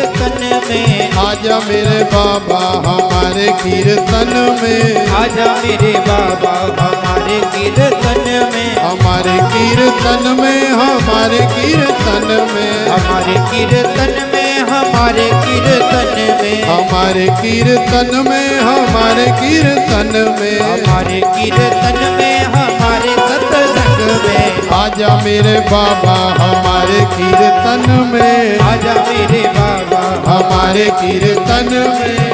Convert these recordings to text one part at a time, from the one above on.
कीर्तन में। आजा मेरे बाबा हमारे कीर्तन में। आजा मेरे बाबा हमारे कीर्तन में। हमारे कीर्तन में, हमारे कीर्तन में, हमारे कीर्तन में, हमारे कीर्तन में, हमारे कीर्तन में, हमारे कीर्तन में, हमारे कीर्तन में, हमारे सत्संग में। आजा मेरे बाबा हमारे कीर्तन में। आजा मेरे बाबा हमारे कीर्तन में।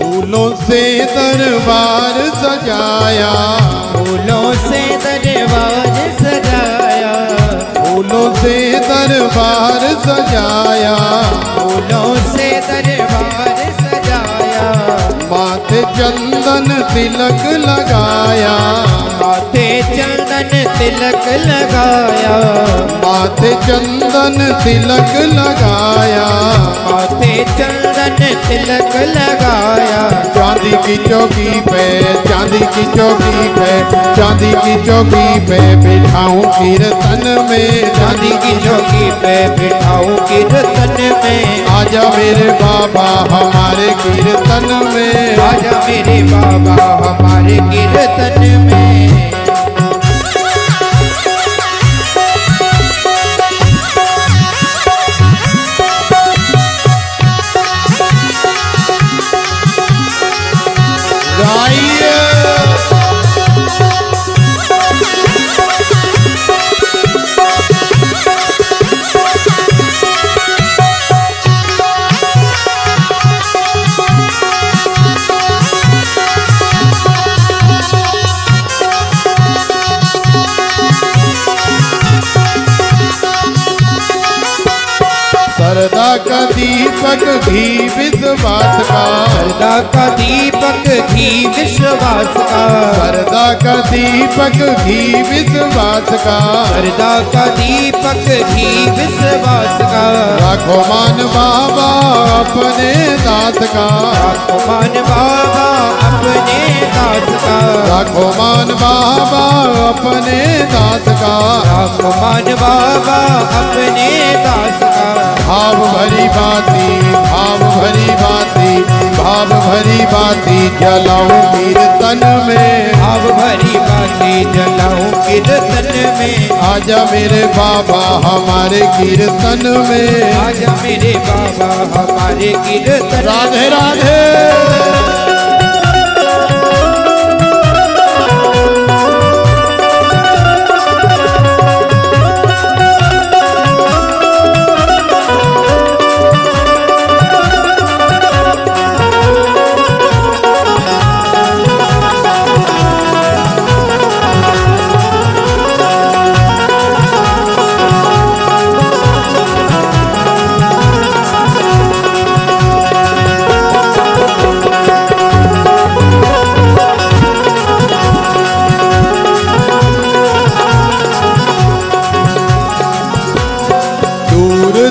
फूलों से दरबार सजाया, फूलों से दरबार सजाया, फूलों से दरबार सजाया, फूलों से दरबार सजाया। माथे चंदन तिलक लगाया, माथे चंदन तिलक लगाया, माथे चंदन तिलक लगाया, माथे चंदन तिलक लगाया। चांदी की चौकी पे, चांदी की चौकी पे, चांदी की चौकी पे बिठाऊं कीर्तन में। चांदी की चौकी पे बिठाऊं कीर्तन में। आजा मेरे बाबा हमारे कीर्तन में। आजा मेरे बाबा हमारे कीर्तन में। सरदा का दीपक घी विश्वास का, सरदा का दीपक घी विश्वास का, सरदा का दीपक घी विश्वास का, सरदा का दीपक घी विश्वास का। राखो मान बाबा अपने दास का, राखो मान बाबा अपने दास का, राखो मान बाबा अपने दास का, राखो मान बाबा अपने दास का। भाव भरी बाती, भाव भरी बाती, भाव भरी बाती जलाऊं कीर्तन में। भाव भरी बाती जलाऊं कीर्तन में। आजा मेरे बाबा हमारे कीर्तन में। आजा मेरे बाबा हमारे कीर्तन। राधे राधे।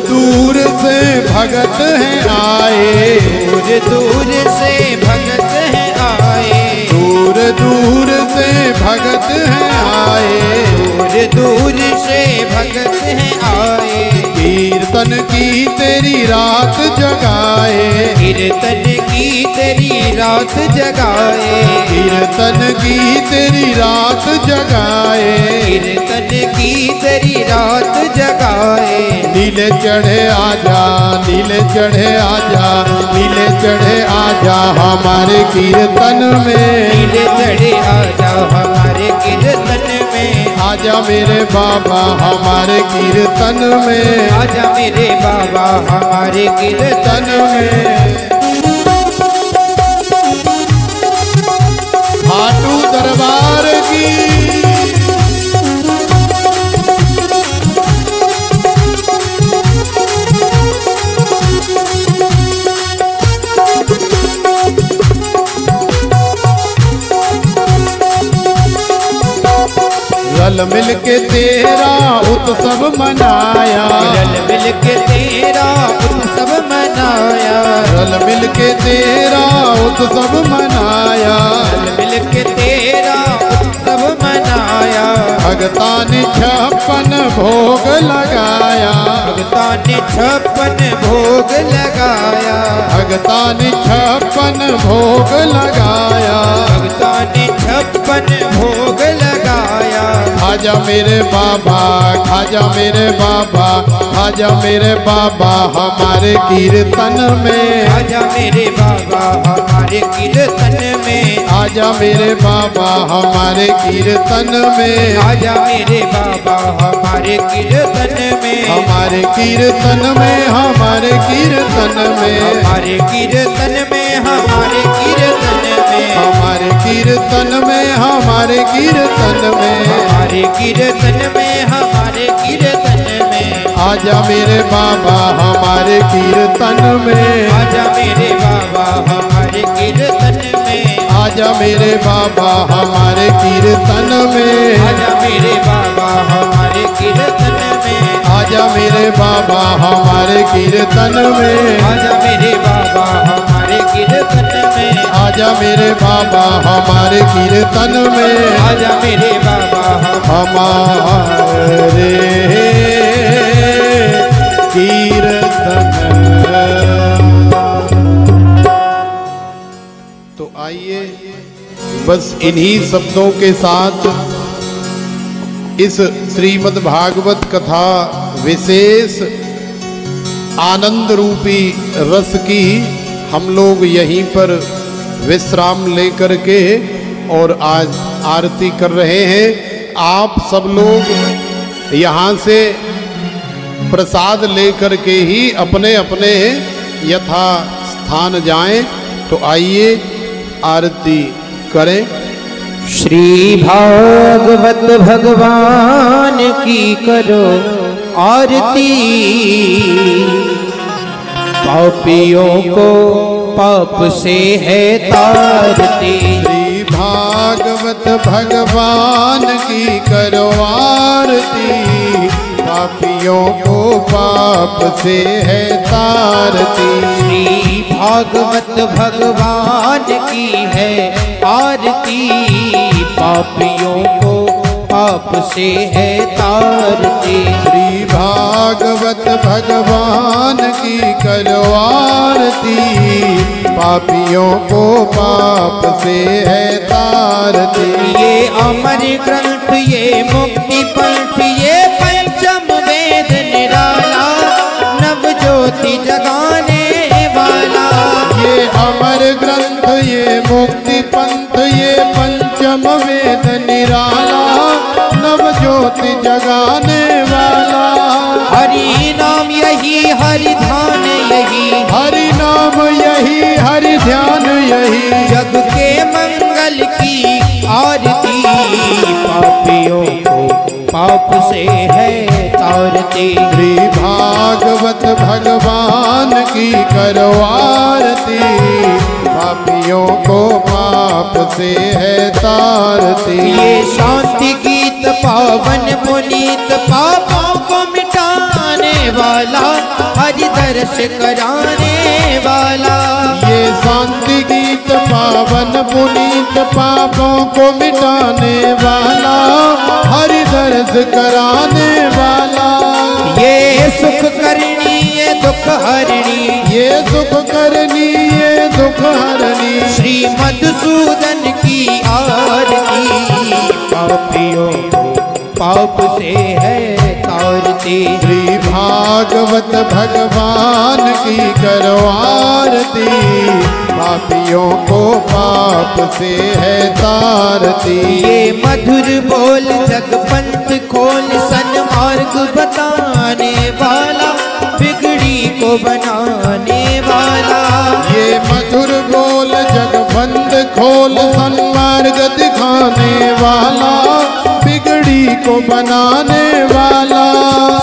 दूर से भगत हैं आए, दूर दूर से भगत हैं आए, दूर दूर से भगत हैं आए, दूर दूर से भगत हैं आए। कीर्तन की तेरी रात जगाए, कीर्तन की तेरी रात जगाए, कीर्तन की तेरी रात जगाए, कीर्तन की तेरी रात जगाए। नीले चढ़े आजा, नीले चढ़े आजा, नीले चढ़े आजा हमारे कीर्तन में। नीले चढ़े आजा हमारे कीर्तन में। आजा मेरे बाबा हमारे कीर्तन में। आजा मेरे बाबा हमारे कीर्तन में। खाटू दरबार की मिल के तेरा उत्सव मनाया, रल मिल के तेरा उत्सव मनाया, रल मिल के तेरा उत्सव मनाया, रल मिल के तेरा उत्सव मनाया। भगता ने 56 भोग लगाया, भगता ने 56 भोग लगाया, भगता ने 56 भोग लगाया, भगता ने 56 भोग लगाया। खाजा मेरे बाबा, खाजा मेरे बाबा, खाजा मेरे बाबा हमारे कीर्तन में, आजा मेरे बाबा हमारे कीर्तन में, आजा मेरे बाबा हमारे कीर्तन में, आजा मेरे बाबा हमारे कीर्तन में, हमारे कीर्तन में, हमारे कीर्तन में, हमारे कीर्तन में, हमारे कीर्तन में, हमारे कीर्तन में, हमारे कीर्तन में, हमारे कीर्तन में, हमारे कीर्तन में। आजा मेरे बाबा हमारे कीर्तन में, आजा मेरे बाबा हमारे कीर्तन में, आजा मेरे बाबा हमारे कीर्तन में, आजा मेरे बाबा हमारे कीर्तन में, आजा मेरे बाबा हमारे कीर्तन में, आजा मेरे बाबा हमारे कीर्तन में, आजा मेरे बाबा हमारे कीर्तन में, आजा मेरे बाबा हमारे कीर्तन। तो आइए बस इन्हीं शब्दों के साथ इस श्रीमद् भागवत कथा विशेष आनंद रूपी रस की हम लोग यहीं पर विश्राम लेकर के और आज आरती कर रहे हैं। आप सब लोग यहाँ से प्रसाद लेकर के ही अपने अपने यथा स्थान जाएं। तो आइए आरती करें। श्री भागवत भगवान की करो आरती, पापियों को पाप से है तारती। श्री भागवत भगवान की करो आरती, पापियों को पाप से है तारती। श्री भागवत भगवान की है आरती, पापियों को पाप से है तारती। श्री भागवत भगवान की करो आरती, पापियों को पाप से है तारती। ये अमर ग्रंथ, ये मुक्ति पंथ, ये पंचम वेद निराला, नव ज्योति जगाने वाला। ये अमर ग्रंथ, ये मुक्ति पंथ, ये पंचम वेद निराला, नव ज्योति जगाने वाला। हरि नाम यही, हरि ध्यान यही, हरि नाम यही, हरि ध्यान यही, जग के मंगल की आरती, पापियों को पाप से है तारती। श्री भागवत भगवान की करो आरती, पापियों को पाप से है तारती। ये शांति गीत पावन पुनीत, पापों को मिटाने वाला, हरि दर्श कराने वाला। ये शांति गीत पावन पुनीत, पापों को मिटाने वाला, हरि दर्श कराने वाला। ये सुख करनी, ये दुख हरणी, ये सुख करनी, ये दुख हरणी। श्री मधुसूदन की आरती, पापियों को पाप से है तारती। श्री भागवत भगवान की करो आरती, पापियों को पाप से है तारती। ये मधुर बोल जगपंथ खोल, सन्मार्ग बताने वाला, बिगड़ी को बनाने वाला। ये मधुर बोल जगबंद खोल, सन्मार्ग दिखाने वाला, बिगड़ी को बनाने वाला।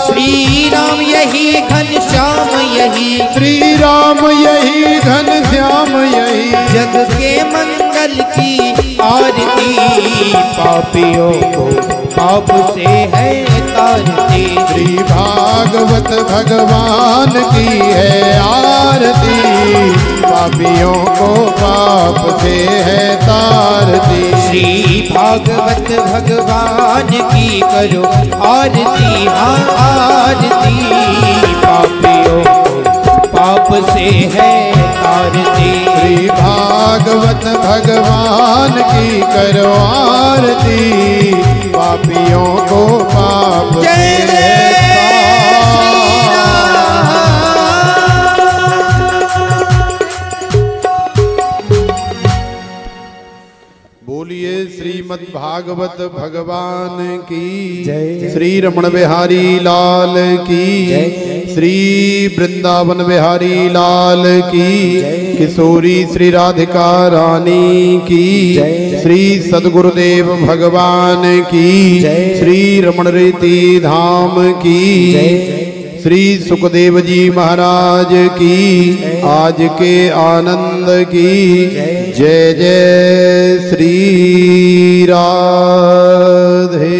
श्री राम यही, घनश्याम यही, श्री राम यही, घनश्याम यही, जग के मंगल की आरती, पापियों को पाप से है तारती। श्री भागवत भगवान की है आरती, पापियों को पाप से है तारती। श्री भागवत भगवान की करो आरती, हाँ आरती, पापियों को पाप से है तारती। श्री भागवत भगवान की करो आरती, पापियों को पाप से है बोलिए श्रीमद् भागवत भगवान की जय। श्री रमण बिहारी लाल की जय। श्री वृंदावन बिहारी लाल की किशोरी श्री राधिका रानी की जय। श्री सद्गुरुदेव भगवान की श्री रमण रीति धाम की श्री सुखदेव जी महाराज की आज के आनंद की जय जय श्री राधे।